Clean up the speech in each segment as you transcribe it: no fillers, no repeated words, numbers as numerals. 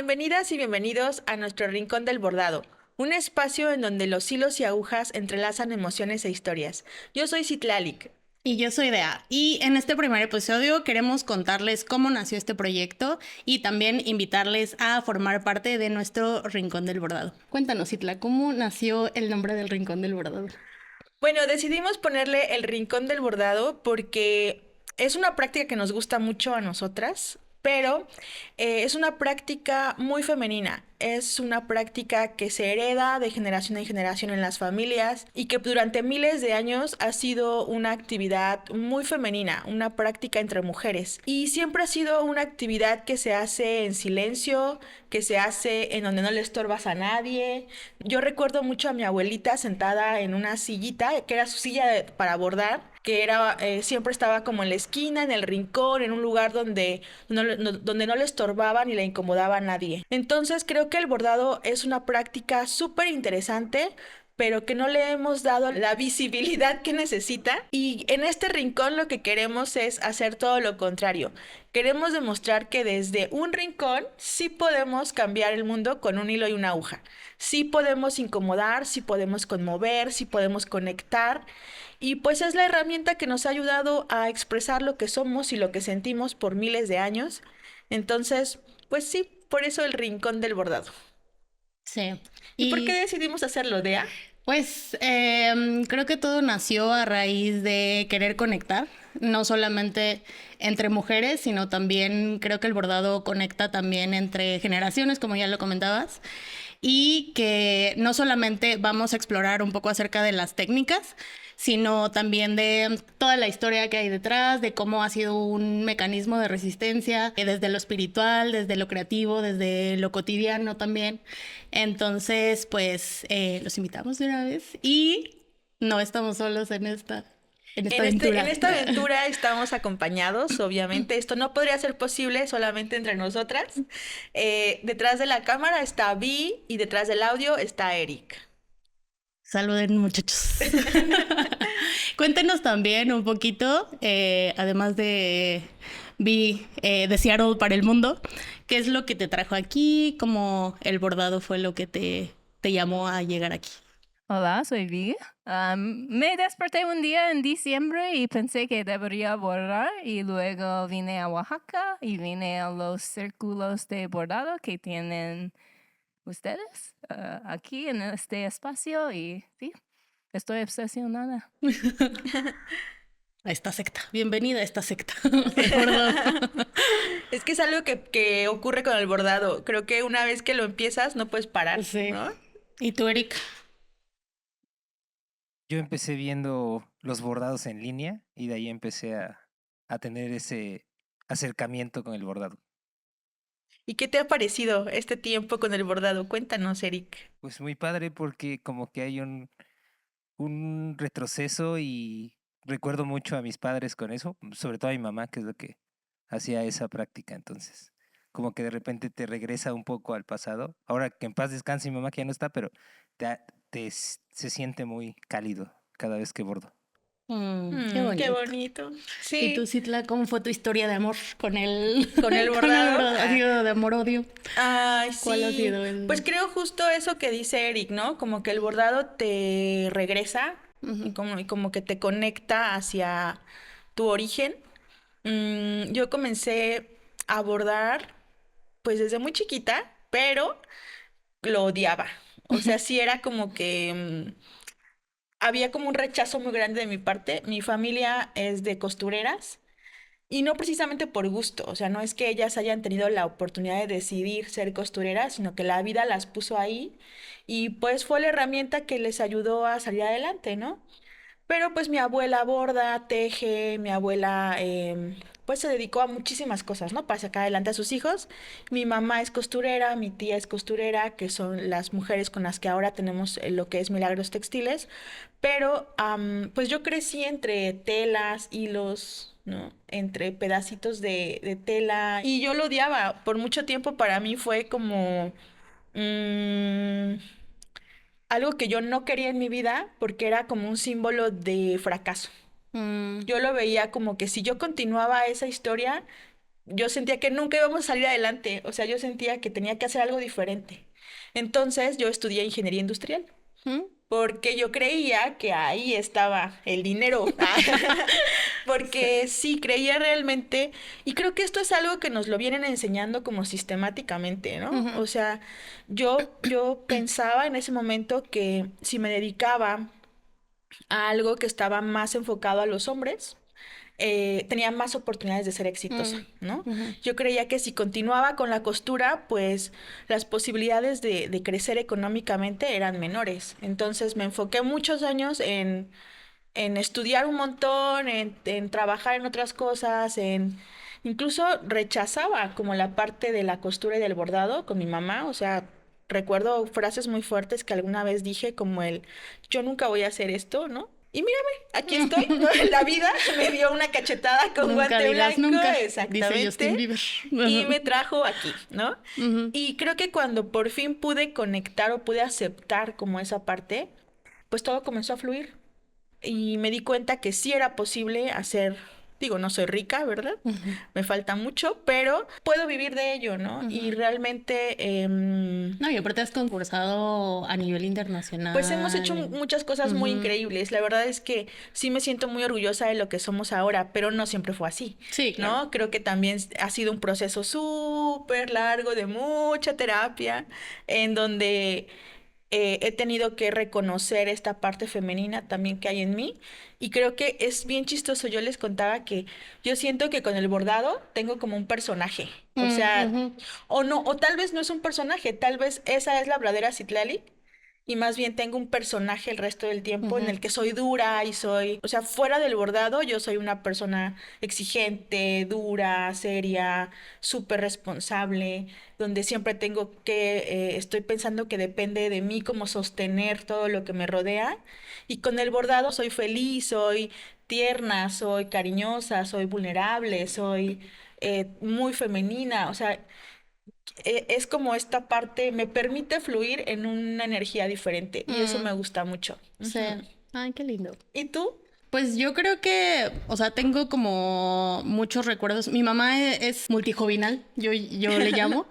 Bienvenidas y bienvenidos a nuestro Rincón del Bordado, un espacio en donde los hilos y agujas entrelazan emociones e historias. Yo soy Citlalic. Y yo soy Dea. Y en este primer episodio queremos contarles cómo nació este proyecto y también invitarles a formar parte de nuestro Rincón del Bordado. Cuéntanos, Citla, ¿cómo nació el nombre del Rincón del Bordado? Bueno, decidimos ponerle el Rincón del Bordado porque es una práctica que nos gusta mucho a nosotras, pero es una práctica muy femenina. Es una práctica que se hereda de generación en generación en las familias y que durante miles de años ha sido una actividad muy femenina, una práctica entre mujeres. Y siempre ha sido una actividad que se hace en silencio, que se hace en donde no le estorbas a nadie. Yo recuerdo mucho a mi abuelita sentada en una sillita, que era su silla para bordar, que era, siempre estaba como en la esquina, en el rincón, en un lugar donde no le estorbaba ni le incomodaba a nadie. Entonces creo que el bordado es una práctica súper interesante, pero que no le hemos dado la visibilidad que necesita. Y en este rincón lo que queremos es hacer todo lo contrario. Queremos demostrar que desde un rincón sí podemos cambiar el mundo con un hilo y una aguja. Sí podemos incomodar, sí podemos conmover, sí podemos conectar. Y pues es la herramienta que nos ha ayudado a expresar lo que somos y lo que sentimos por miles de años. Entonces, pues sí, por eso el rincón del bordado. Sí. ¿Y por qué Y decidimos hacerlo, Dea? pues creo que todo nació a raíz de querer conectar, no solamente entre mujeres, sino también creo que el bordado conecta también entre generaciones, como ya lo comentabas, y que no solamente vamos a explorar un poco acerca de las técnicas, sino también de toda la historia que hay detrás, de cómo ha sido un mecanismo de resistencia, desde lo espiritual, desde lo creativo, desde lo cotidiano también. Entonces, pues los invitamos de una vez y no estamos solos en esta aventura. En esta aventura estamos acompañados, obviamente. Esto no podría ser posible solamente entre nosotras. Detrás de la cámara está Vi y detrás del audio está Eric. Saluden, muchachos. Cuéntenos también un poquito, además de de Seattle para el mundo, ¿qué es lo que te trajo aquí? ¿Cómo el bordado fue lo que te llamó a llegar aquí? Hola, soy Vi. Me desperté un día en diciembre y pensé que debería bordar y luego vine a Oaxaca y vine a los círculos de bordado que tienen ustedes aquí en este espacio y sí, estoy obsesionada. A esta secta. Bienvenida a esta secta. Es que es algo que ocurre con el bordado. Creo que una vez que lo empiezas no puedes parar, Sí. ¿no? ¿Y tú, Eric? Yo empecé viendo los bordados en línea y de ahí empecé a tener ese acercamiento con el bordado. ¿Y qué te ha parecido este tiempo con el bordado? Cuéntanos, Eric. Pues muy padre porque como que hay un retroceso y recuerdo mucho a mis padres con eso, sobre todo a mi mamá, que es lo que hacía esa práctica. Entonces, como que de repente te regresa un poco al pasado. Ahora que en paz descanse mi mamá, que ya no está, pero se siente muy cálido cada vez que bordo. Qué bonito. Qué bonito. ¿Y tú, Sí, Citla, cómo fue tu historia de amor con el, con el con el bordado. ¿Ha sido de amor-odio? Ay, ¿Cuál ha sí. sido el...? Pues creo justo eso que dice Eric, ¿no? Como que el bordado te regresa y Ujú. como que te conecta hacia tu origen. Yo comencé a bordar pues desde muy chiquita, pero lo odiaba. O sea, sí era como que había como un rechazo muy grande de mi parte. Mi familia es de costureras. Y no precisamente por gusto, o sea, no es que ellas hayan tenido la oportunidad de decidir ser costureras, sino que la vida las puso ahí y pues fue la herramienta que les ayudó a salir adelante, ¿no? Pero pues mi abuela borda, teje, mi abuela pues se dedicó a muchísimas cosas, ¿no? Para sacar adelante a sus hijos. Mi mamá es costurera, mi tía es costurera, que son las mujeres con las que ahora tenemos lo que es Milagros Textiles. Pero pues yo crecí entre telas, hilos, ¿no? Entre pedacitos de tela. Y yo lo odiaba. Por mucho tiempo para mí fue como mm, algo que yo no quería en mi vida porque era como un símbolo de fracaso. Mm, Yo lo veía como que si yo continuaba esa historia, yo sentía que nunca íbamos a salir adelante, o sea, yo sentía que tenía que hacer algo diferente. Entonces yo estudié ingeniería industrial ¿Mm? porque yo creía que ahí estaba el dinero. Porque sí, creía realmente, y creo que esto es algo que nos lo vienen enseñando como sistemáticamente, ¿no? Ujú. O sea, yo pensaba en ese momento que si me dedicaba a algo que estaba más enfocado a los hombres, tenía más oportunidades de ser exitosa, Mm, ¿no? ujú. Yo creía que si continuaba con la costura, pues las posibilidades de crecer económicamente eran menores. Entonces me enfoqué muchos años en estudiar un montón, en trabajar en otras cosas, en... Incluso rechazaba como la parte de la costura y del bordado con mi mamá, o sea, recuerdo frases muy fuertes que alguna vez dije como el, yo nunca voy a hacer esto, ¿no? Y mírame, aquí estoy, ¿no? La vida me dio una cachetada con Nunca guante digas blanco, nunca, dice Justin exactamente, Bieber. y me trajo aquí, ¿no? Ujú. Y creo que cuando por fin pude conectar o pude aceptar como esa parte, pues todo comenzó a fluir y me di cuenta que sí era posible hacer, digo, no soy rica, ¿verdad? Ujú. Me falta mucho, pero puedo vivir de ello, ¿no? Y Ujú. realmente, No, y aparte has concursado a nivel pues hemos hecho internacional. muchas cosas muy Ujú. increíbles. La verdad es que sí me siento muy orgullosa de lo que somos ahora, pero no siempre fue así, Sí, claro. ¿no? Creo que también ha sido un proceso súper largo de mucha terapia, en donde he tenido que reconocer esta parte femenina también que hay en mí y creo que es bien chistoso. Yo les contaba que yo siento que con el bordado tengo como un personaje, o sea, Ujú. o no, o tal vez no es un personaje, tal vez esa es la verdadera Citlali. Y más bien tengo un personaje el resto del tiempo en Ujú. el que soy dura y soy, o sea, fuera del bordado yo soy una persona exigente, dura, seria, súper responsable, donde siempre tengo que, estoy pensando que depende de mí como sostener todo lo que me rodea. Y con el bordado soy feliz, soy tierna, soy cariñosa, soy vulnerable, soy muy femenina, o sea, es como esta parte, me permite fluir en una energía diferente y eso Mm, me gusta mucho. sí. Ujú. Ay, qué lindo. ¿Y tú? Pues yo creo que, o sea, tengo como muchos recuerdos. Mi mamá es multijovinal, yo le llamo.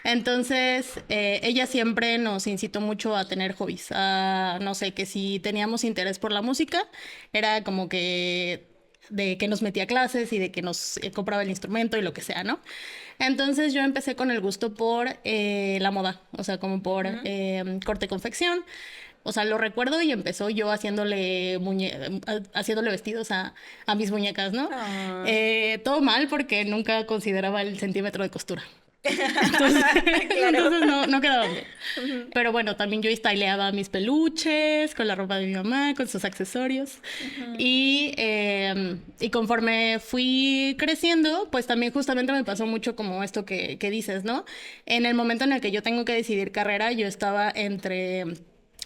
Entonces, ella siempre nos incitó mucho a tener hobbies. No sé, que si teníamos interés por la música, era como que de que nos metía a clases y de que nos compraba el instrumento y lo que sea, ¿no? Entonces yo empecé con el gusto por la moda, o sea, como por Ujú. corte-confección. O sea, lo recuerdo y empezó yo haciéndole vestidos a mis muñecas, ¿no? Ah. Todo mal porque nunca consideraba el centímetro de costura. Entonces, Claro. entonces no quedaban bien. Ujú, Pero bueno, también yo styleaba mis peluches con la ropa de mi mamá, con sus accesorios. ujú. Y conforme fui creciendo, pues también justamente me pasó mucho como esto que dices, ¿no? En el momento en el que yo tengo que decidir carrera, yo estaba entre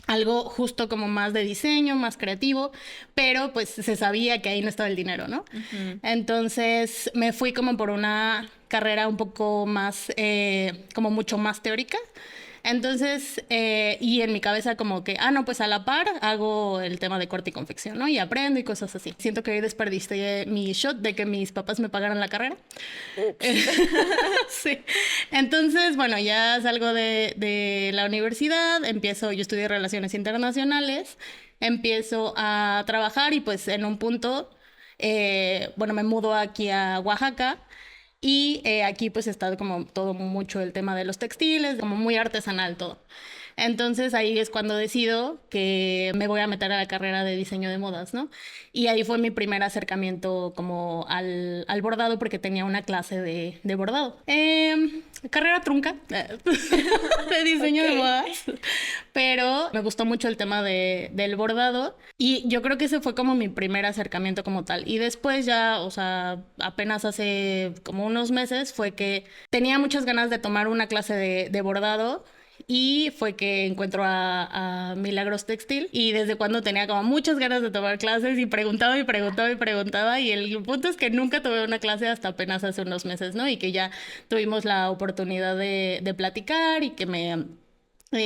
algo justo como más de diseño, más creativo, pero pues se sabía que ahí no estaba el dinero, ¿no? Ujú. Entonces me fui como por una carrera un poco más, como mucho más teórica. Entonces, y en mi cabeza como que, no, pues a la par hago el tema de corte y confección, ¿no? Y aprendo y cosas así. Siento que hoy desperdicié mi shot de que mis papás me pagaran la carrera. Ups. Sí. Entonces, bueno, ya salgo de la universidad, yo estudié Relaciones Internacionales, empiezo a trabajar y pues en un punto, bueno, me mudo aquí a Oaxaca y aquí pues está como todo mucho el tema de los textiles, como muy artesanal todo. Entonces ahí es cuando decido que me voy a meter a la carrera de diseño de modas, ¿no? Y ahí fue mi primer acercamiento como al bordado porque tenía una clase de bordado. Carrera trunca de diseño de Ok. modas, pero me gustó mucho el tema del bordado y yo creo que ese fue como mi primer acercamiento como tal. Y después ya, o sea, apenas hace como unos meses fue que tenía muchas ganas de tomar una clase de bordado y fue que encuentro a Milagros Textil y desde cuando tenía como muchas ganas de tomar clases y preguntaba y preguntaba y preguntaba y el punto es que nunca tuve una clase hasta apenas hace unos meses, ¿no? Y que ya tuvimos la oportunidad de platicar y que me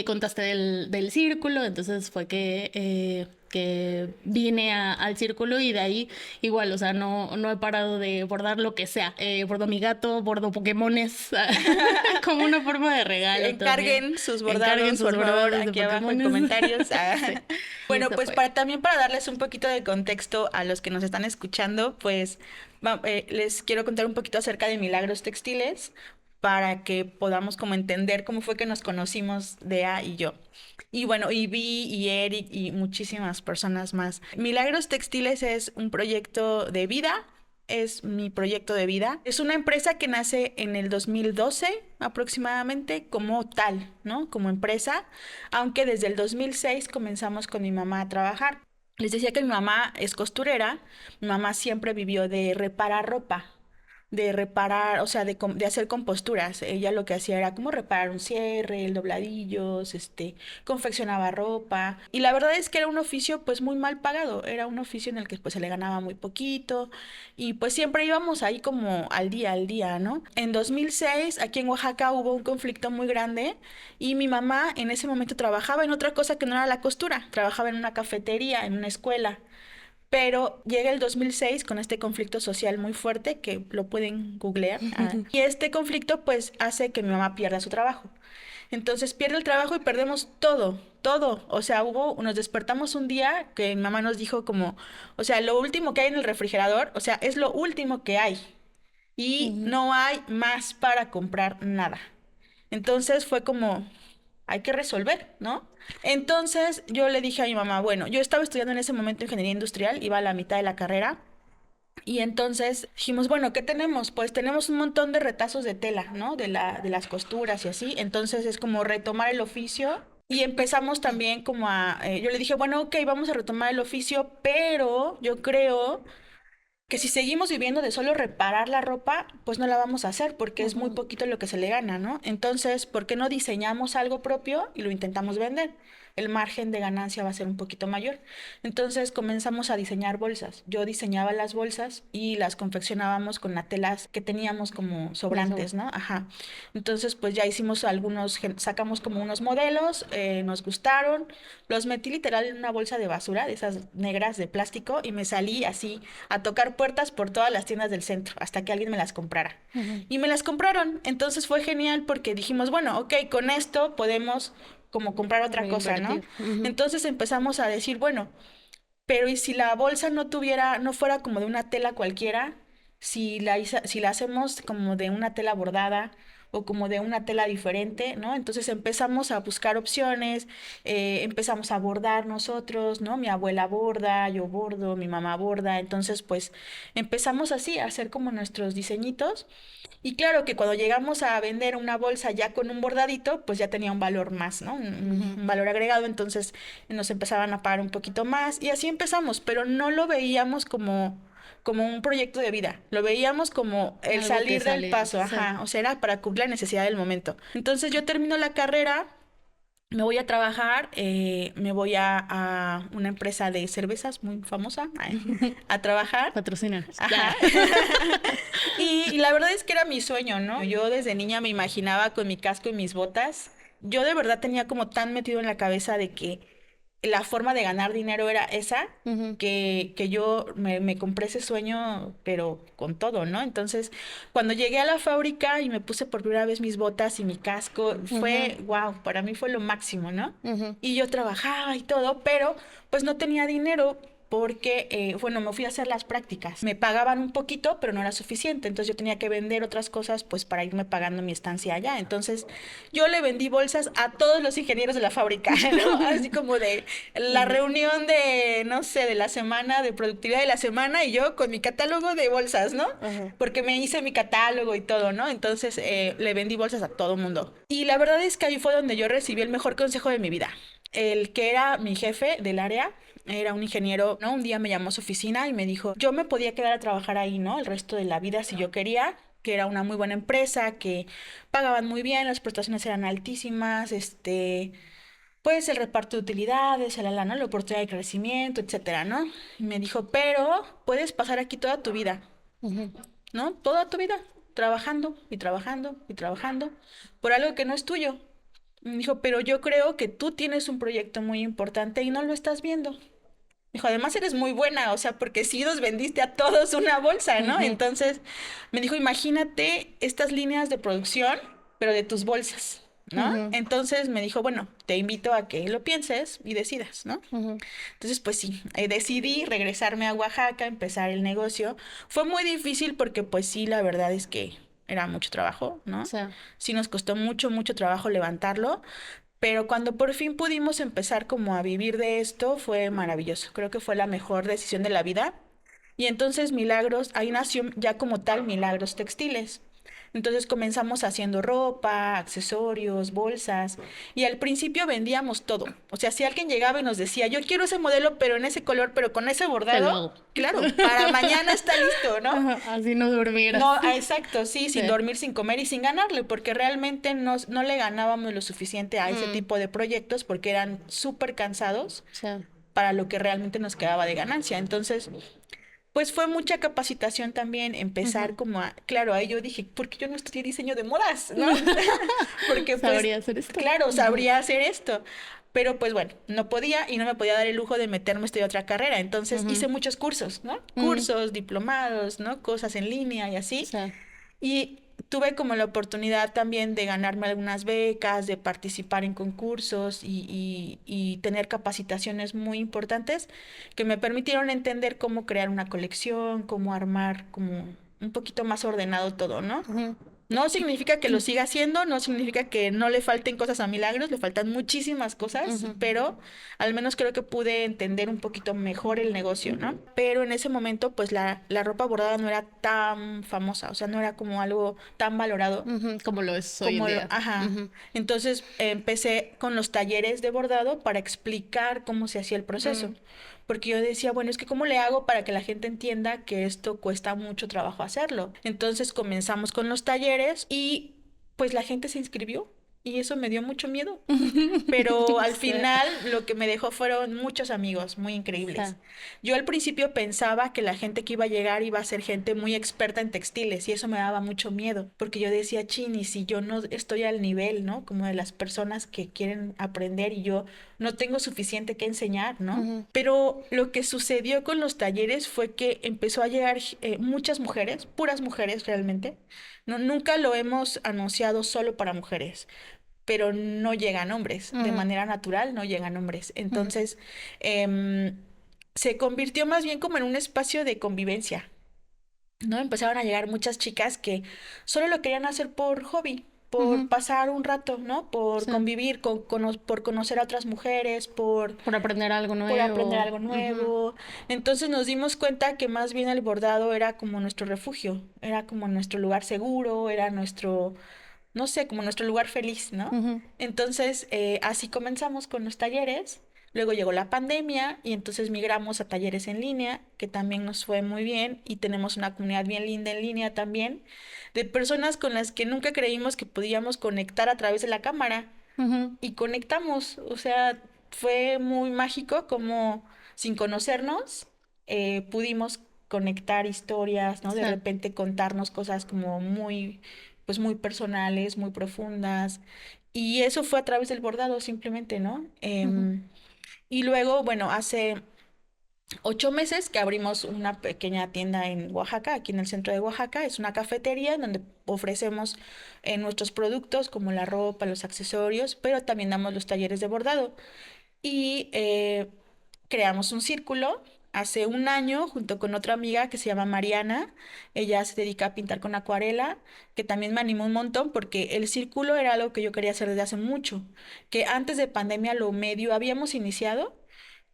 contaste del círculo, entonces fue que que vine al círculo y de ahí igual, o sea, no he parado de bordar lo que sea. Bordo mi gato, bordo Pokémones, como una forma de regalo Encarguen también. sus bordados, Encarguen sus por favor, bordados de aquí abajo en Pokémones. comentarios. Sí, Bueno, eso pues fue. también para darles un poquito de contexto a los que nos están escuchando, pues les quiero contar un poquito acerca de Milagros Textiles para que podamos como entender cómo fue que nos conocimos Dea y yo. Y bueno, y Vi y Eric y muchísimas personas más. Milagros Textiles es un proyecto de vida. Es mi proyecto de vida. Es una empresa que nace en el 2012 aproximadamente como tal, ¿no? Como empresa, aunque desde el 2006 comenzamos con mi mamá a trabajar. Les decía que mi mamá es costurera, mi mamá siempre vivió de reparar ropa, de reparar, o sea, de hacer composturas. Ella lo que hacía era como reparar un cierre, el dobladillos, confeccionaba ropa. Y la verdad es que era un oficio pues muy mal pagado, era un oficio en el que pues se le ganaba muy poquito y pues siempre íbamos ahí como al día, ¿no? En 2006, aquí en Oaxaca hubo un conflicto muy grande y mi mamá en ese momento trabajaba en otra cosa que no era la costura, trabajaba en una cafetería, en una escuela. Pero llega el 2006 con este conflicto social muy fuerte, que lo pueden googlear. Y este conflicto pues hace que mi mamá pierda su trabajo. Entonces pierde el trabajo y perdemos todo, todo. O sea, nos despertamos un día que mi mamá nos dijo como, o sea, lo último que hay en el refrigerador, o sea, es lo último que hay. Y Ujú. no hay más para comprar nada. Entonces fue como, hay que resolver, ¿no? Entonces yo le dije a mi mamá, bueno, yo estaba estudiando en ese momento ingeniería industrial, iba a la mitad de la carrera, y entonces dijimos, bueno, ¿qué tenemos? Pues tenemos un montón de retazos de tela, ¿no? De las costuras y así, entonces es como retomar el oficio. Y empezamos también como yo le dije, bueno, ok, vamos a retomar el oficio, pero yo creo que si seguimos viviendo de solo reparar la ropa, pues no la vamos a hacer porque es muy Ujú. poquito lo que se le gana, ¿no? Entonces, ¿por qué no diseñamos algo propio y lo intentamos vender? El margen de ganancia va a ser un poquito mayor. Entonces comenzamos a diseñar bolsas. Yo diseñaba las bolsas y las confeccionábamos con las telas que teníamos como De sobrantes, sobra. ¿no? Ajá. Entonces, pues ya hicimos sacamos como unos modelos, nos gustaron, los metí literal en una bolsa de basura, de esas negras de plástico, y me salí así a tocar puertas por todas las tiendas del centro hasta que alguien me las comprara. Ujú. Y me las compraron. Entonces fue genial porque dijimos, bueno, ok, con esto podemos como comprar otra cosa, ¿no? Reinvertir. Ujú. Entonces empezamos a decir, bueno, pero ¿y si la bolsa no fuera como de una tela cualquiera? Si la hacemos como de una tela bordada o como de una tela diferente, ¿no? Entonces empezamos a buscar opciones, empezamos a bordar nosotros, ¿no? Mi abuela borda, yo bordo, mi mamá borda, entonces pues empezamos así a hacer como nuestros diseñitos y claro que cuando llegamos a vender una bolsa ya con un bordadito, pues ya tenía un valor más, ¿no? Ujú. Un valor agregado, entonces nos empezaban a pagar un poquito más y así empezamos, pero no lo veíamos como un proyecto de vida, lo veíamos como el Algo que salir del sale. paso, Sí. ajá, o sea, era para cubrir la necesidad del momento. Entonces yo termino la carrera, me voy a trabajar, me voy a una empresa de cervezas muy famosa a trabajar. Patrocínanos. Ajá. Y la verdad es que era mi sueño, ¿no? Yo desde niña me imaginaba con mi casco y mis botas. Yo de verdad tenía como tan metido en la cabeza de que la forma de ganar dinero era esa, Ujú. que yo me compré ese sueño, pero con todo, ¿no? Entonces, cuando llegué a la fábrica y me puse por primera vez mis botas y mi casco, Ujú. fue, wow, para mí fue lo máximo, ¿no? Ujú. Y yo trabajaba y todo, pero pues no tenía dinero porque, bueno, me fui a hacer las prácticas. Me pagaban un poquito, pero no era suficiente. Entonces yo tenía que vender otras cosas, pues para irme pagando mi estancia allá. Entonces yo le vendí bolsas a todos los ingenieros de la fábrica, ¿no? Así como de la Ujú. reunión de, no sé, de la semana, de productividad de la semana, y yo con mi catálogo de bolsas, ¿no? Ajá. Porque me hice mi catálogo y todo, ¿no? Entonces le vendí bolsas a todo mundo. Y la verdad es que ahí fue donde yo recibí el mejor consejo de mi vida. El que era mi jefe del área era un ingeniero, ¿no? Un día me llamó a su oficina y me dijo, yo me podía quedar a trabajar ahí, ¿no? El resto de la vida si yo quería, que era una muy buena empresa, que pagaban muy bien, las prestaciones eran altísimas, pues el reparto de utilidades, ¿no? La oportunidad de crecimiento, etcétera, ¿no? Y me dijo, pero puedes pasar aquí toda tu vida, Ujú. ¿no? Toda tu vida, trabajando y trabajando y trabajando por algo que no es tuyo. Me dijo, pero yo creo que tú tienes un proyecto muy importante y no lo estás viendo. Dijo, además eres muy buena, o sea, porque sí nos vendiste a todos una bolsa, ¿no? Ujú. Entonces me dijo, imagínate estas líneas de producción, pero de tus bolsas, ¿no? Ujú, Entonces me dijo, bueno, te invito a que lo pienses y decidas, ¿no? ujú. Entonces, pues sí, decidí regresarme a Oaxaca, empezar el negocio. Fue muy difícil porque, pues sí, la verdad es que era mucho trabajo, O ¿no? sea, Sí nos costó mucho, mucho trabajo levantarlo, pero cuando por fin pudimos empezar como a vivir de esto, fue maravilloso. Creo que fue la mejor decisión de la vida. Y entonces Milagros, ahí nació ya como tal Milagros Textiles. Entonces comenzamos haciendo ropa, accesorios, bolsas, y al principio vendíamos todo. O sea, si alguien llegaba y nos decía, yo quiero ese modelo, pero en ese color, pero con ese te lo bordado, hago. claro, para mañana está listo, ¿no? Ajá, así no durmieras. No, exacto, sí, sin Sí. dormir, sin comer y sin ganarle, porque realmente no le ganábamos lo suficiente a ese Mm, tipo de proyectos porque eran súper cansados o sea, para lo que realmente nos quedaba de ganancia. Entonces, pues fue mucha capacitación también, empezar ujú. como a, claro, ahí yo dije, ¿por qué yo no estudié diseño de modas? ¿No? Porque pues, Sabría hacer esto. claro, Ujú, sabría hacer esto. Pero pues bueno, no podía y no me podía dar el lujo de meterme a estudiar otra carrera. Entonces hice ujú, muchos cursos, ¿no? mm, Cursos, diplomados, ¿no? Cosas en línea y o así. sea, Y tuve como la oportunidad también de ganarme algunas becas, de participar en concursos y tener capacitaciones muy importantes que me permitieron entender cómo crear una colección, cómo armar como un poquito más ordenado todo, ¿no? ujú, No significa que lo siga haciendo, no significa que no le falten cosas a Milagros, le faltan muchísimas cosas, ujú, pero al menos creo que pude entender un poquito mejor el negocio, ¿no? Pero en ese momento, pues la ropa bordada no era tan famosa, o sea, no era como algo tan valorado ujú, como lo es hoy en como día. ajá. Ujú, Entonces empecé con los talleres de bordado para explicar cómo se hacía el proceso. mm, Porque yo decía, bueno, es que ¿cómo le hago para que la gente entienda que esto cuesta mucho trabajo hacerlo? Entonces comenzamos con los talleres y pues la gente se inscribió y eso me dio mucho miedo. Pero al sí, final lo que me dejó fueron muchos amigos muy sí, increíbles. Yo al principio pensaba que la gente que iba a llegar iba a ser gente muy experta en textiles y eso me daba mucho miedo, porque yo decía, chin, y si yo no estoy al nivel, ¿no? Como de las personas que quieren aprender y yo no tengo suficiente que enseñar, ¿no? ujú, Pero lo que sucedió con los talleres fue que empezó a llegar muchas mujeres, puras mujeres realmente. No, nunca lo hemos anunciado solo para mujeres, pero no llegan hombres, de ujú, manera natural no llegan hombres. ujú, Entonces, se convirtió más bien como en un espacio de convivencia, ¿no? Empezaron a llegar muchas chicas que solo lo querían hacer por hobby, por ujú, pasar un rato, ¿no? Por sí, convivir, por conocer a otras mujeres, por aprender algo por aprender nuevo. algo Ujú, nuevo. Entonces nos dimos cuenta que más bien el bordado era como nuestro refugio, era como nuestro lugar seguro, era nuestro, no sé, como nuestro lugar feliz, ¿no? ujú, Entonces, así comenzamos con los talleres. Luego llegó la pandemia y entonces migramos a talleres en línea, que también nos fue muy bien y tenemos una comunidad bien linda en línea también, de personas con las que nunca creímos que podíamos conectar a través de la cámara ujú, y conectamos. O sea, fue muy mágico como sin conocernos pudimos conectar historias, ¿no? De sí, repente contarnos cosas como muy, pues muy personales, muy profundas. Y eso fue a través del bordado simplemente, ¿no? ujú, Y luego, bueno, hace 8 meses que abrimos una pequeña tienda en Oaxaca, aquí en el centro de Oaxaca. Es una cafetería en donde ofrecemos nuestros productos como la ropa, los accesorios, pero también damos los talleres de bordado. Y creamos un círculo hace un año junto con otra amiga que se llama Mariana. Ella se dedica a pintar con acuarela, que también me animó un montón porque el círculo era algo que yo quería hacer desde hace mucho, que antes de pandemia lo medio habíamos iniciado,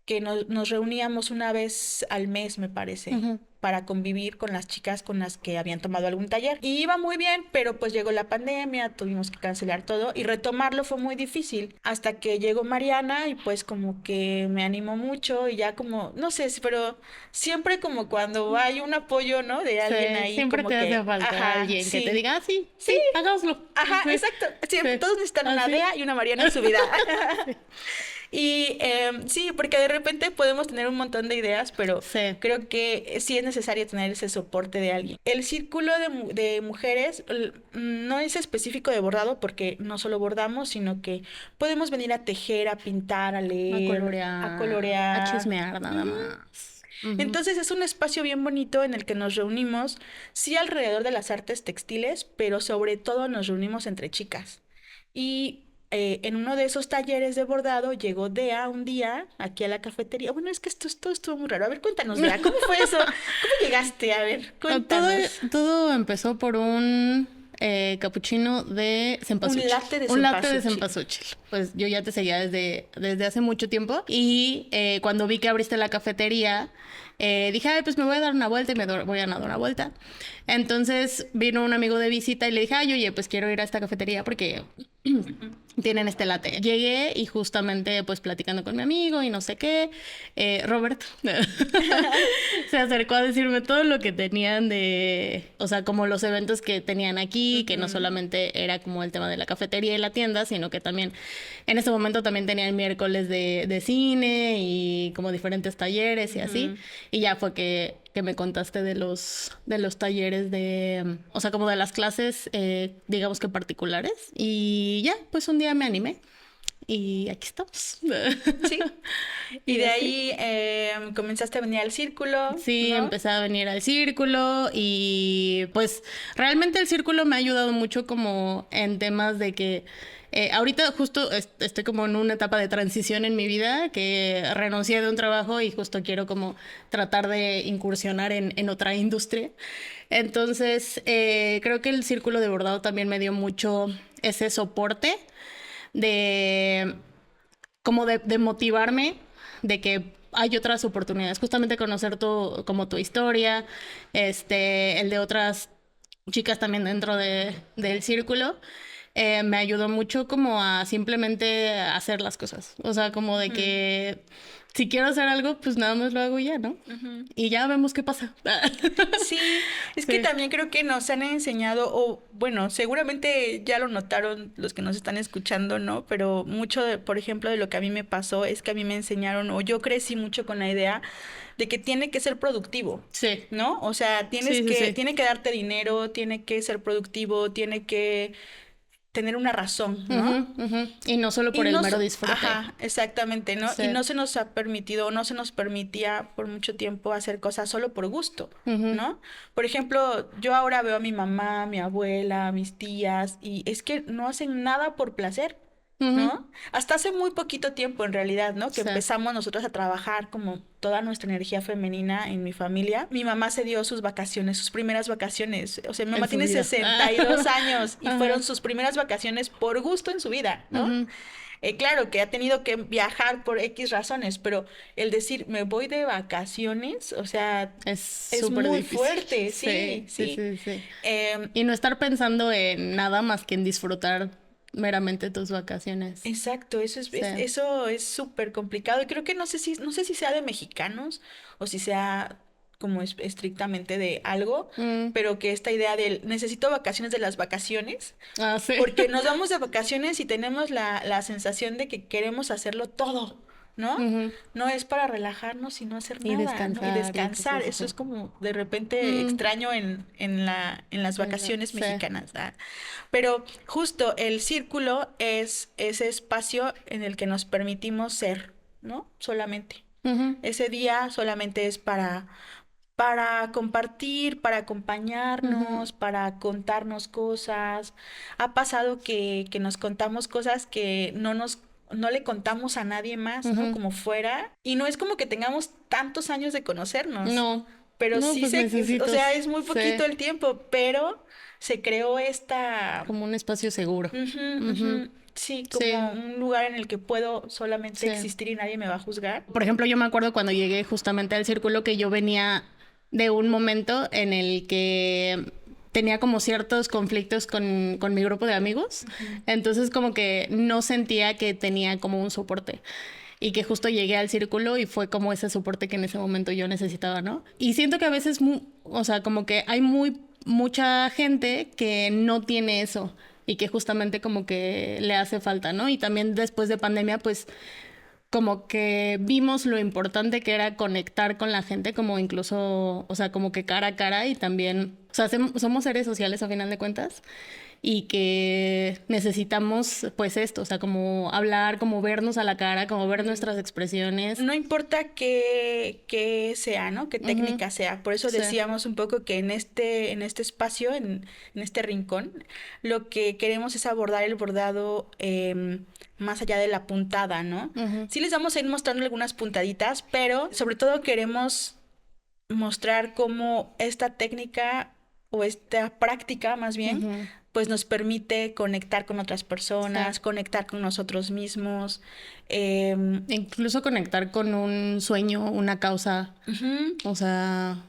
que nos reuníamos una vez al mes, me parece, ujú. para convivir con las chicas con las que habían tomado algún taller. Y iba muy bien, pero pues llegó la pandemia, tuvimos que cancelar todo y retomarlo fue muy difícil. Hasta que llegó Mariana y pues como que me animó mucho y ya como, no sé, pero siempre como cuando hay un apoyo, ¿no? De alguien Sí, ahí, siempre como te hace que, falta ajá, alguien que te sí. diga, ah, sí, Sí, sí, hagámoslo. ajá, Sí, exacto. Siempre, sí, todos necesitan una así. Bea y una Mariana en su vida. Y sí, porque de repente podemos tener un montón de ideas, pero Sí. creo que sí es necesario tener ese soporte de alguien. El círculo de mujeres no es específico de bordado porque no solo bordamos, sino que podemos venir a tejer, a pintar, a A leer, colorear, a a colorear. chismear nada Ujú. más. Ujú. Entonces es un espacio bien bonito en el que nos reunimos, sí alrededor de las artes textiles, pero sobre todo nos reunimos entre chicas. Y en uno de esos talleres de bordado llegó Dea un día aquí a la cafetería. Bueno, es que todo estuvo muy raro. A ver, cuéntanos, Dea, ¿cómo fue eso? ¿Cómo llegaste? A ver, Todo, cuéntanos. todo empezó por un capuchino de cempasúchil. Un latte de Un latte de cempasúchil. cempasúchil. Pues yo ya te seguía desde hace mucho tiempo. Y cuando vi que abriste la cafetería, dije, ay, pues me voy a dar una vuelta y voy a dar una vuelta. Entonces vino un amigo de visita y le dije, ay, oye, pues quiero ir a esta cafetería porque tienen este latte. Llegué y justamente pues platicando con mi amigo y no sé qué, Robert se acercó a decirme todo lo que tenían o sea, como los eventos que tenían aquí, que no solamente era como el tema de la cafetería y la tienda, sino que también en ese momento también tenían miércoles de cine y como diferentes talleres y así. Y ya fue que me contaste de los talleres o sea, como de las clases, digamos que particulares. Y ya, pues un día me animé y aquí estamos. Sí. Y Y de así. ahí comenzaste a venir al círculo, Sí, ¿no? empecé a venir al círculo y pues realmente el círculo me ha ayudado mucho como en temas de que ahorita justo estoy como en una etapa de transición en mi vida que renuncié de un trabajo y justo quiero como tratar de incursionar en otra industria. Entonces creo que el círculo de bordado también me dio mucho ese soporte de como de motivarme, de que hay otras oportunidades, justamente conocer como tu historia, el de otras chicas también dentro del círculo, me ayudó mucho como a simplemente hacer las cosas, o sea, como de que si quiero hacer algo, pues nada más lo hago y ya, ¿no? Ujú. Y ya vemos qué pasa. Sí, es que Sí. también creo que nos han enseñado, o bueno, seguramente ya lo notaron los que nos están escuchando, ¿no? Pero mucho, por ejemplo, de lo que a mí me pasó es que a mí me enseñaron, o yo crecí mucho con la idea de que tiene que ser productivo, Sí, ¿no? O sea, sí, sí, sí. tiene que darte dinero, tiene que ser productivo, tiene que tener una razón, ¿no? Ujú, ujú. Y no solo Y por el no, mero disfrute. ajá, exactamente, ¿no? Sí. Y no se nos ha permitido, no se nos permitía por mucho tiempo hacer cosas solo por gusto, Ujú, ¿no? Por ejemplo, yo ahora veo a mi mamá, a mi abuela, a mis tías, y es que no hacen nada por placer, ujú. ¿no? Hasta hace muy poquito tiempo, en realidad, ¿no? Que Sí. empezamos nosotros a trabajar como toda nuestra energía femenina en mi familia. Mi mamá se dio sus vacaciones, sus primeras vacaciones. O sea, mi mamá En su tiene vida. 62 años y Ajá. fueron sus primeras vacaciones por gusto en su vida, ¿no? Ujú. Claro que ha tenido que viajar por X razones, pero el decir me voy de vacaciones, o sea, Es es súper muy difícil. fuerte, sí, Sí, sí. sí, sí. Em, Y no estar pensando en nada más que en disfrutar meramente tus vacaciones. exacto, Sí. eso es súper complicado y creo que no sé si sea de mexicanos o si sea como estrictamente de algo, Mm. pero que esta idea del necesito vacaciones de las vacaciones, Ah, sí. porque nos vamos de vacaciones y tenemos la sensación de que queremos hacerlo todo, ¿no? Ujú. No es para relajarnos y no hacer Y nada, ¿no? Y descansar y descansar. cosas Eso así. es como de repente Mm. extraño en las vacaciones Sí. mexicanas, ¿verdad? Pero justo el círculo es ese espacio en el que nos permitimos ser, ¿no? Solamente. Ujú. Ese día solamente es para compartir, para acompañarnos, Ujú. para contarnos cosas. Ha pasado que nos contamos cosas que no le contamos a nadie más, ¿no? Ujú. Como fuera. Y no es como que tengamos tantos años de conocernos, No. pero No, sí pues o sea, necesitas. es muy Sí. poquito el tiempo, pero se creó esta... Como un espacio seguro. Ujú, Ujú. ujú. Sí, como Sí. un lugar en el que puedo solamente Sí. existir y nadie me va a juzgar. Por ejemplo, yo me acuerdo cuando llegué justamente al círculo que yo venía de un momento en el que tenía como ciertos conflictos con mi grupo de amigos. Entonces como que no sentía que tenía como un soporte. Y que justo llegué al círculo y fue como ese soporte que en ese momento yo necesitaba, ¿no? Y siento que a veces, o sea, como que hay mucha gente que no tiene eso y que justamente como que le hace falta, ¿no? Y también después de pandemia, pues como que vimos lo importante que era conectar con la gente, como incluso, o sea, como que cara a cara y también, o sea, somos seres sociales a final de cuentas y que necesitamos pues esto, o sea, como hablar, como vernos a la cara, como ver nuestras expresiones. No importa qué sea, ¿no? Qué técnica sea. Por eso Sí. decíamos un poco que en este espacio, en este rincón, lo que queremos es abordar el bordado más allá de la puntada, ¿no? Sí les vamos a ir mostrando algunas puntaditas, pero sobre todo queremos mostrar cómo esta técnica o esta práctica más bien, pues nos permite conectar con otras personas, Sí. conectar con nosotros mismos. Incluso conectar con un sueño, una causa, Ujú. o sea,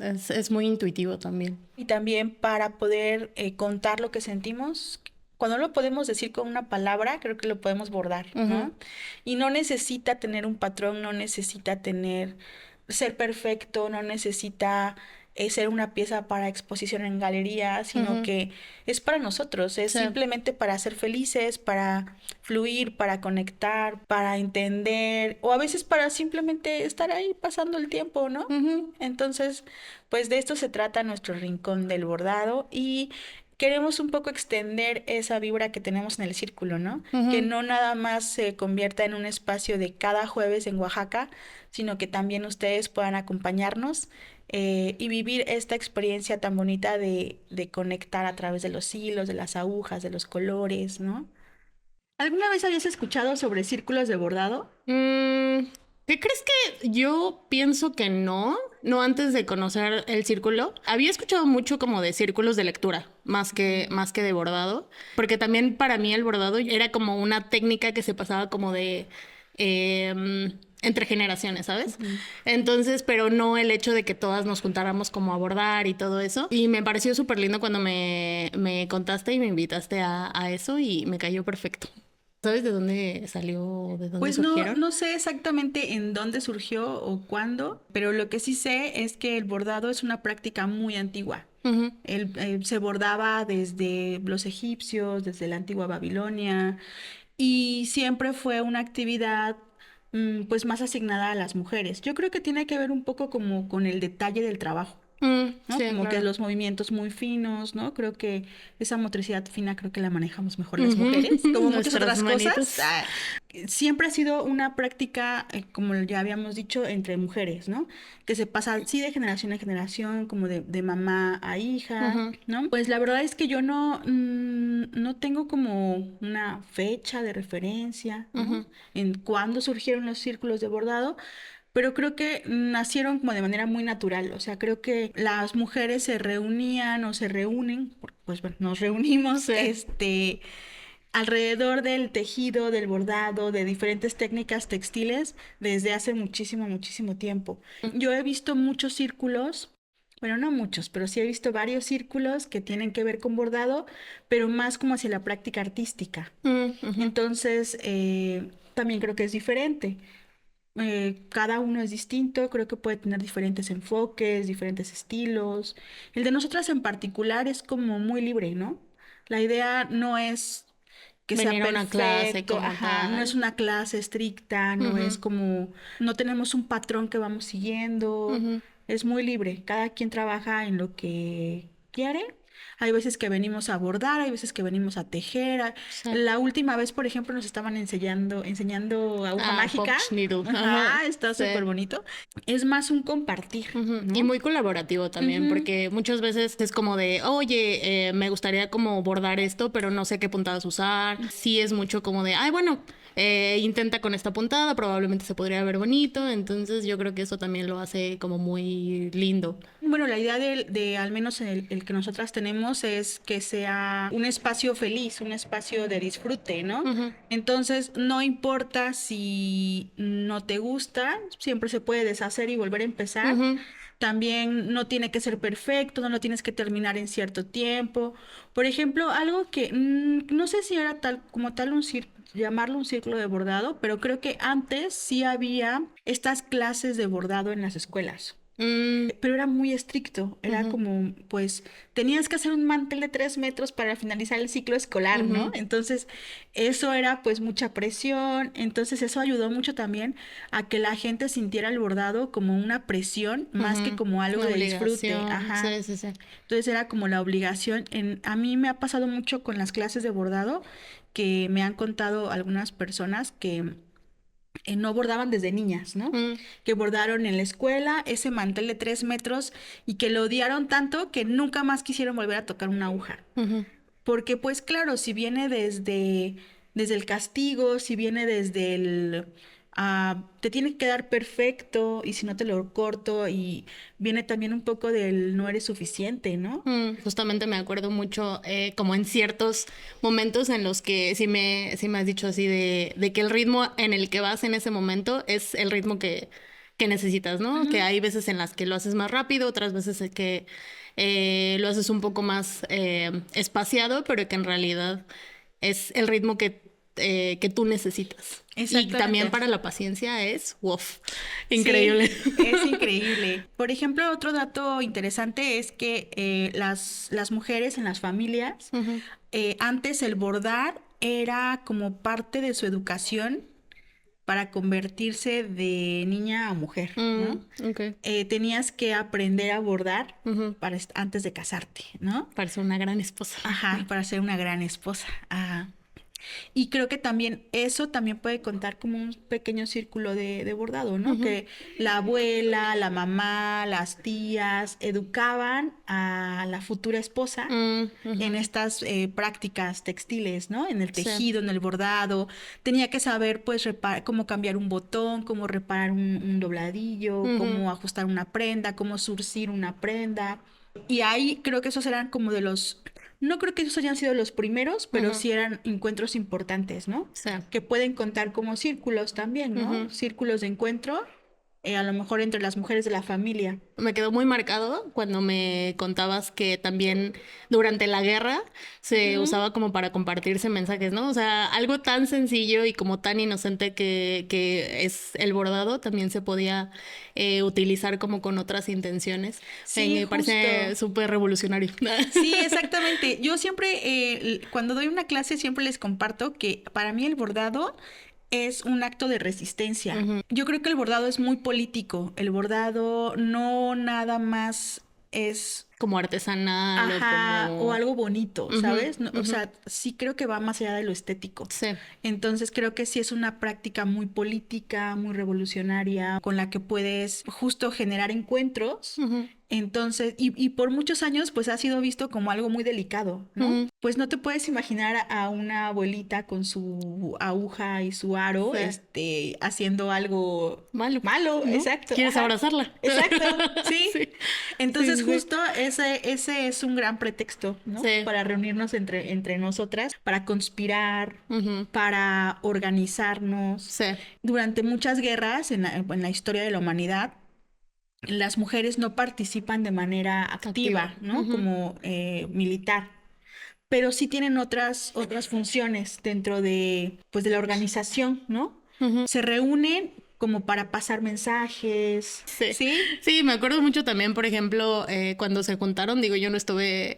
es muy intuitivo también. Y también para poder contar lo que sentimos. Cuando no lo podemos decir con una palabra, creo que lo podemos bordar, ¿no? Y no necesita tener un patrón, no necesita ser perfecto, no necesita ser una pieza para exposición en galería, sino que es para nosotros, es Sí. simplemente para ser felices, para fluir, para conectar, para entender, o a veces para simplemente estar ahí pasando el tiempo, ¿no? Entonces, pues de esto se trata nuestro rincón del bordado y queremos un poco extender esa vibra que tenemos en el círculo, ¿no? Que no nada más se convierta en un espacio de cada jueves en Oaxaca, sino que también ustedes puedan acompañarnos y vivir esta experiencia tan bonita de conectar a través de los hilos, de las agujas, de los colores, ¿no? ¿Alguna vez habías escuchado sobre círculos de bordado? ¿Qué crees que yo pienso que no? No antes de conocer el círculo. Había escuchado mucho como de círculos de lectura, más que de bordado. Porque también para mí el bordado era como una técnica que se pasaba como de entre generaciones, ¿sabes? Entonces, pero no el hecho de que todas nos juntáramos como a bordar y todo eso. Y me pareció súper lindo cuando me contaste y me invitaste a eso y me cayó perfecto. ¿Sabes de dónde salió, de dónde Pues surgieron? no sé exactamente en dónde surgió o cuándo, pero lo que sí sé es que el bordado es una práctica muy antigua. Se bordaba desde los egipcios, desde la antigua Babilonia, y siempre fue una actividad pues más asignada a las mujeres. Yo creo que tiene que ver un poco como con el detalle del trabajo. ¿No? Sí, Como que claro. los movimientos muy finos, ¿no? Creo que esa motricidad fina creo que la manejamos mejor las mujeres, como muchas Nuestras otras manitos. cosas. Siempre ha sido una práctica, como ya habíamos dicho, entre mujeres, ¿no? Que se pasa sí de generación en generación, como de mamá a hija, ¿no? Pues la verdad es que yo no tengo como una fecha de referencia, ¿no? En cuándo surgieron los círculos de bordado, pero creo que nacieron como de manera muy natural. O sea, creo que las mujeres se reunían o se reúnen, pues bueno, nos reunimos, Sí. alrededor del tejido, del bordado, de diferentes técnicas textiles desde hace muchísimo, muchísimo tiempo. Yo he visto muchos círculos. Bueno, no muchos, pero sí he visto varios círculos que tienen que ver con bordado, pero más como hacia la práctica artística. Entonces, también creo que es diferente. Cada uno es distinto, creo que puede tener diferentes enfoques, diferentes estilos. El de nosotras en particular es como muy libre, ¿no? La idea no es que sea Venir a una clase perfecto, como ajá, no es tal. una clase estricta, no es como, no tenemos un patrón que vamos siguiendo, es muy libre, cada quien trabaja en lo que quiere. Hay veces que venimos a bordar, hay veces que venimos a tejer. Sí. La última vez, por ejemplo, nos estaban enseñando aguja mágica. Pop Needle. Ajá, está Sí. súper bonito. Es más un compartir, ¿no? Y muy colaborativo también, porque muchas veces es como de, oye, me gustaría como bordar esto, pero no sé qué puntadas usar. Sí es mucho como de, ay, bueno, intenta con esta puntada, probablemente se podría ver bonito. Entonces yo creo que eso también lo hace como muy lindo. Bueno, la idea de al menos el que nosotras tenemos es que sea un espacio feliz, un espacio de disfrute, ¿no? Entonces, no importa si no te gusta, siempre se puede deshacer y volver a empezar. También no tiene que ser perfecto, no lo tienes que terminar en cierto tiempo. Por ejemplo, algo que no sé si era tal como tal llamarlo un círculo de bordado, pero creo que antes sí había estas clases de bordado en las escuelas. Pero era muy estricto, era Ujú. como, pues, tenías que hacer un mantel de 3 metros para finalizar el ciclo escolar, ¿no? Ujú. Entonces, eso era pues mucha presión, entonces eso ayudó mucho también a que la gente sintiera el bordado como una presión más que Ujú. como algo Una de disfrute, obligación, ajá. sí, sí, sí. Entonces era como la obligación. A mí me ha pasado mucho con las clases de bordado que me han contado algunas personas que no bordaban desde niñas, ¿no? Mm, Que bordaron en la escuela ese mantel de 3 metros y que lo odiaron tanto que nunca más quisieron volver a tocar una aguja. ujú. Porque pues claro, si viene desde el castigo, si viene desde te tiene que quedar perfecto y si no te lo corto y viene también un poco del no eres suficiente, ¿no? Justamente me acuerdo mucho como en ciertos momentos en los que sí me has dicho así de que el ritmo en el que vas en ese momento es el ritmo que necesitas, ¿no? Que Ujú. hay veces en las que lo haces más rápido, otras veces en que lo haces un poco más espaciado, pero que en realidad es el ritmo que tú necesitas. Y también Exactamente. para la paciencia es, wow, Sí, increíble. es increíble. Por ejemplo, otro dato interesante es que las mujeres en las familias, Ujú. antes el bordar era como parte de su educación para convertirse de niña a mujer, ¿no? Ok. Tenías que aprender a bordar Ujú. antes de casarte, ¿no? Parece una gran esposa. Ajá, para ser una gran esposa. Ajá. Y creo que también eso también puede contar como un pequeño círculo de bordado, ¿no? Ujú. Que la abuela, la mamá, las tías educaban a la futura esposa en Ujú. estas prácticas textiles, ¿no? En el Sí. tejido, en el bordado. Tenía que saber, pues, cómo cambiar un botón, cómo reparar un dobladillo, Ujú. cómo ajustar una prenda, cómo surcir una prenda. Y ahí creo que esos eran como de los no creo que esos hayan sido los primeros, pero Ujú. sí eran encuentros importantes, ¿no? Sí. Que pueden contar como círculos también, ¿no? Ujú. Círculos de encuentro, a lo mejor entre las mujeres de la familia. Me quedó muy marcado cuando me contabas que también durante la guerra se Ujú. usaba como para compartirse mensajes, ¿no? O sea, algo tan sencillo y como tan inocente que es el bordado también se podía utilizar como con otras intenciones. Sí, Me parece justo. súper revolucionario. Sí, exactamente. Yo siempre, cuando doy una clase, siempre les comparto que para mí el bordado es un acto de resistencia. Ujú. Yo creo que el bordado es muy político. El bordado no nada más es Como artesanal o ajá, o como... algo bonito, Ujú. ¿sabes? O Ujú. sea, sí creo que va más allá de lo estético. Sí. Entonces creo que sí es una práctica muy política, muy revolucionaria, con la que puedes justo generar encuentros. Ujú. Entonces, y por muchos años, pues ha sido visto como algo muy delicado, ¿no? Ujú. Pues no te puedes imaginar a una abuelita con su aguja y su aro, Sí. haciendo algo Malo, malo, ¿no? exacto, ¿Quieres ajá. abrazarla? Exacto, sí. Sí, Entonces, sí, sí. justo ese es un gran pretexto, ¿no? Sí. Para reunirnos entre nosotras, para conspirar, Ujú. para organizarnos. Sí. Durante muchas guerras en la historia de la humanidad, las mujeres no participan de manera Activa. activa, ¿no? Ujú. Como militar, pero sí tienen otras funciones dentro pues, de la organización, ¿no? Ujú. Se reúnen como para pasar mensajes, Sí, ¿sí? sí, me acuerdo mucho también, por ejemplo, cuando se juntaron, digo, yo no estuve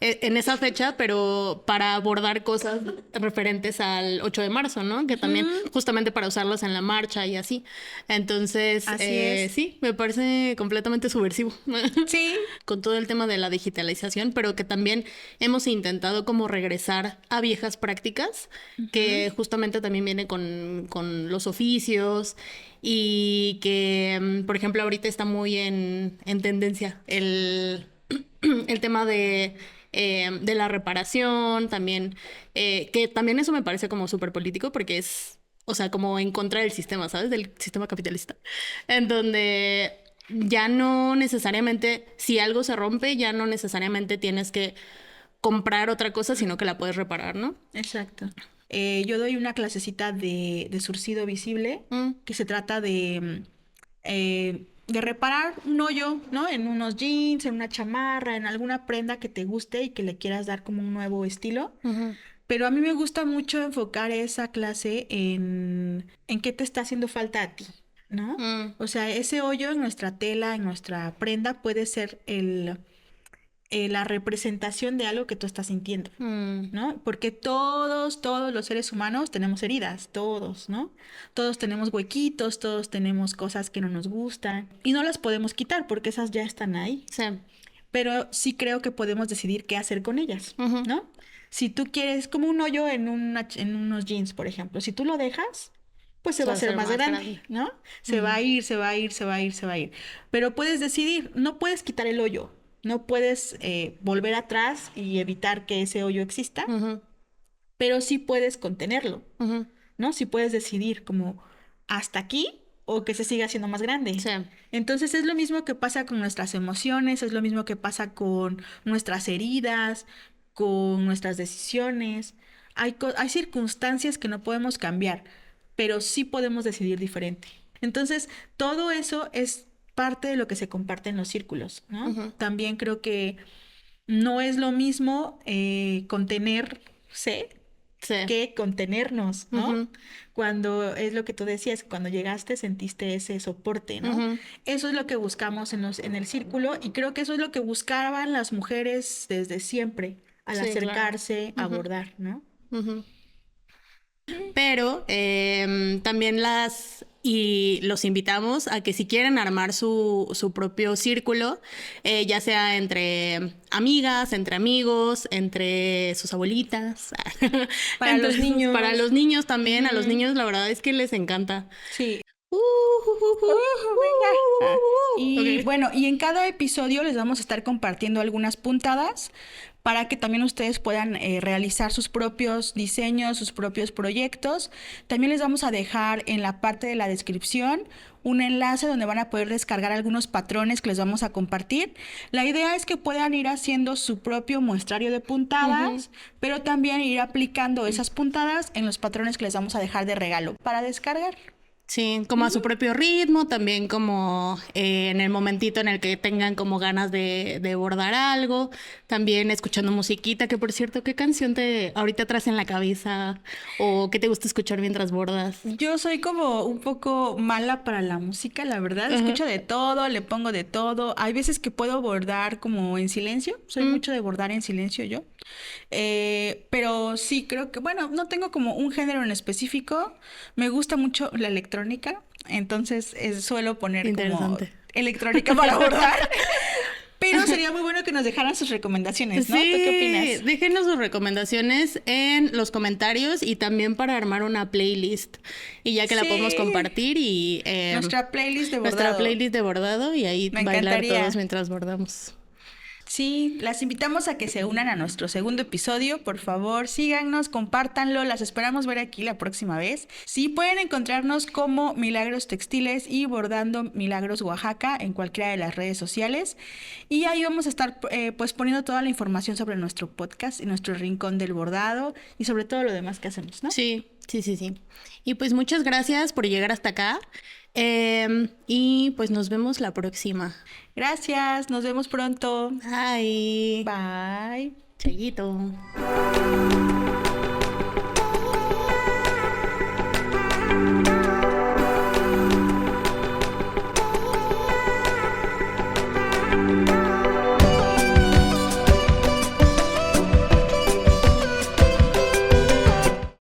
en esa fecha, pero para abordar cosas referentes al 8 de marzo, ¿no? Que también Ujú, justamente para usarlas en la marcha y así. Entonces, así es. sí, me parece completamente subversivo Sí, con todo el tema de la digitalización, pero que también hemos intentado como regresar a viejas prácticas, ujú, que justamente también viene con los oficios y que, por ejemplo, ahorita está muy en tendencia el tema de la reparación, también, que también eso me parece como súper político porque es, o sea, como en contra del sistema, ¿sabes? Del sistema capitalista, en donde ya no necesariamente, si algo se rompe, ya no necesariamente tienes que comprar otra cosa, sino que la puedes reparar, ¿no? exacto. Yo doy una clasecita de surcido visible Mm, que se trata de reparar un hoyo, ¿no? En unos jeans, en una chamarra, en alguna prenda que te guste y que le quieras dar como un nuevo estilo. ujú. Pero a mí me gusta mucho enfocar esa clase en qué te está haciendo falta a ti. ¿no? Mm. O sea, ese hoyo en nuestra tela, en nuestra prenda, puede ser la representación de algo que tú estás sintiendo, Mm. ¿no? Porque todos los seres humanos tenemos heridas, todos, ¿no? Todos tenemos huequitos, todos tenemos cosas que no nos gustan y no las podemos quitar porque esas ya están ahí. Sí. Pero sí creo que podemos decidir qué hacer con ellas, Ujú. ¿no? Si tú quieres, como un hoyo en unos jeans, por ejemplo, si tú lo dejas, pues se va a hacer más grande, ¿no? Se va a ir, se va a ir, se va a ir, se va a ir. Pero puedes decidir, no puedes quitar el hoyo, no puedes volver atrás y evitar que ese hoyo exista, Ujú. pero sí puedes contenerlo, Ujú. ¿no? Sí puedes decidir como hasta aquí o que se siga haciendo más grande. Sí. Entonces es lo mismo que pasa con nuestras emociones, es lo mismo que pasa con nuestras heridas, con nuestras decisiones. Hay circunstancias que no podemos cambiar, pero sí podemos decidir diferente. Entonces, todo eso es parte de lo que se comparte en los círculos, ¿no? Ujú. También creo que no es lo mismo contenerse Sí. que contenernos, ¿no? Ujú. Cuando es lo que tú decías, cuando llegaste sentiste ese soporte, ¿no? Ujú. Eso es lo que buscamos en el círculo y creo que eso es lo que buscaban las mujeres desde siempre, al Sí, claro. acercarse, a Ujú. abordar, ¿no? Ujú. Pero también los invitamos a que si quieren armar su propio círculo, ya sea entre amigas, entre amigos, entre sus abuelitas, Para los niños. para los niños también, a los Ujú. niños la verdad es que les encanta. Sí. Venga. Y Ok. bueno, y en cada episodio les vamos a estar compartiendo algunas puntadas para que también ustedes puedan realizar sus propios diseños, sus propios proyectos. También les vamos a dejar en la parte de la descripción un enlace donde van a poder descargar algunos patrones que les vamos a compartir. La idea es que puedan ir haciendo su propio muestrario de puntadas, pero también ir aplicando esas puntadas en los patrones que les vamos a dejar de regalo para descargar. Sí, como a su propio ritmo, también como en el momentito en el que tengan como ganas de bordar algo, también escuchando musiquita, que por cierto, ¿qué canción te ahorita traes en la cabeza o qué te gusta escuchar mientras bordas? Yo soy como un poco mala para la música, la verdad. Ajá. Escucho de todo, le pongo de todo. Hay veces que puedo bordar como en silencio. Soy mucho de bordar en silencio yo. Pero sí, creo que, bueno, no tengo como un género en específico. Me gusta mucho la electrónica. Entonces suelo poner como Interesante. electrónica para bordar. Pero sería muy bueno que nos dejaran sus recomendaciones, ¿no? Sí, ¿Tú qué opinas? déjenos sus recomendaciones en los comentarios y también para armar una playlist. Y ya que la Sí. podemos compartir y Nuestra playlist de nuestra bordado. playlist de bordado y ahí Me bailar encantaría. todos mientras bordamos. Sí, las invitamos a que se unan a nuestro segundo episodio. Por favor, síganos, compártanlo. Las esperamos ver aquí la próxima vez. Sí, pueden encontrarnos como Milagros Textiles y Bordando Milagros Oaxaca en cualquiera de las redes sociales. Y ahí vamos a estar pues poniendo toda la información sobre nuestro podcast y nuestro rincón del bordado y sobre todo lo demás que hacemos, ¿no? Sí. Y pues muchas gracias por llegar hasta acá. Y pues nos vemos la próxima. Gracias, nos vemos pronto. Bye. Bye. Chayito.